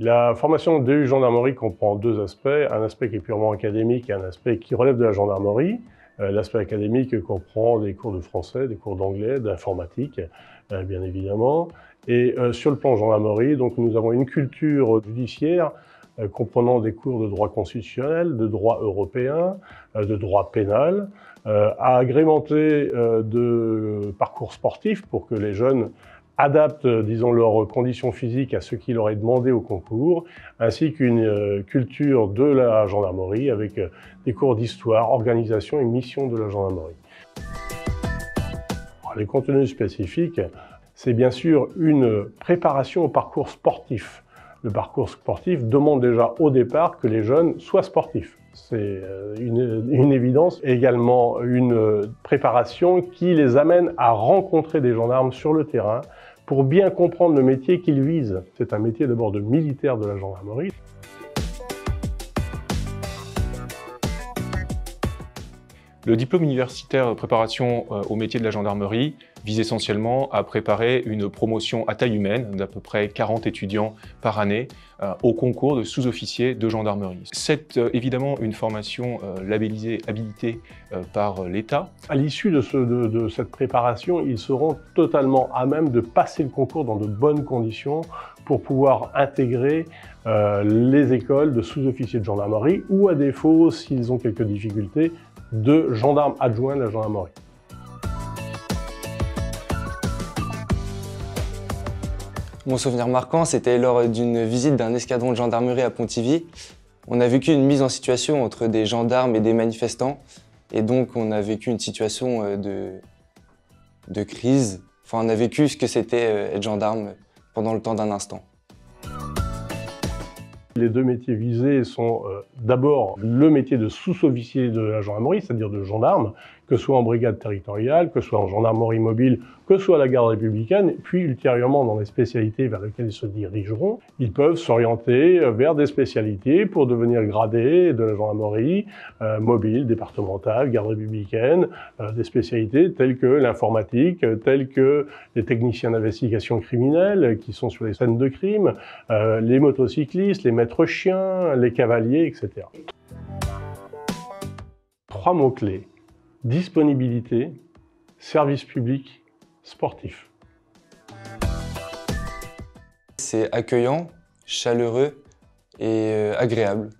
La formation de gendarmerie comprend deux aspects, un aspect qui est purement académique et un aspect qui relève de la gendarmerie. L'aspect académique comprend des cours de français, des cours d'anglais, d'informatique, bien évidemment. Et sur le plan gendarmerie, donc, nous avons une culture judiciaire comprenant des cours de droit constitutionnel, de droit européen, de droit pénal, à agrémenter de parcours sportifs pour que les jeunes adaptent, disons, leurs conditions physiques à ce qui leur est demandé au concours, ainsi qu'une culture de la gendarmerie avec des cours d'histoire, organisation et mission de la gendarmerie. Alors, les contenus spécifiques, c'est bien sûr une préparation au parcours sportif. Le parcours sportif demande déjà au départ que les jeunes soient sportifs. C'est une évidence. Et également une préparation qui les amène à rencontrer des gendarmes sur le terrain pour bien comprendre le métier qu'ils visent. C'est un métier d'abord de militaire de la gendarmerie. Le diplôme universitaire préparation au métier de la gendarmerie vise essentiellement à préparer une promotion à taille humaine d'à peu près 40 étudiants par année au concours de sous-officiers de gendarmerie. C'est évidemment une formation labellisée, habilitée par l'État. À l'issue de cette préparation, ils seront totalement à même de passer le concours dans de bonnes conditions pour pouvoir intégrer les écoles de sous-officiers de gendarmerie ou, à défaut, s'ils ont quelques difficultés, de gendarmes adjoints de la gendarmerie. Mon souvenir marquant, c'était lors d'une visite d'un escadron de gendarmerie à Pontivy. On a vécu une mise en situation entre des gendarmes et des manifestants. Et donc, on a vécu une situation de crise. Enfin, on a vécu ce que c'était être gendarme pendant le temps d'un instant. Les deux métiers visés sont d'abord le métier de sous-officier de la gendarmerie, c'est-à-dire de gendarme, que ce soit en brigade territoriale, que ce soit en gendarmerie mobile, que ce soit à la garde républicaine, puis ultérieurement dans les spécialités vers lesquelles ils se dirigeront, ils peuvent s'orienter vers des spécialités pour devenir gradés de la gendarmerie mobile, départementale, garde républicaine, des spécialités telles que l'informatique, telles que les techniciens d'investigation criminelle qui sont sur les scènes de crime, les motocyclistes, les maîtres chiens, les cavaliers, etc. 3 mots-clés: disponibilité, service public, sportif. C'est accueillant, chaleureux et agréable.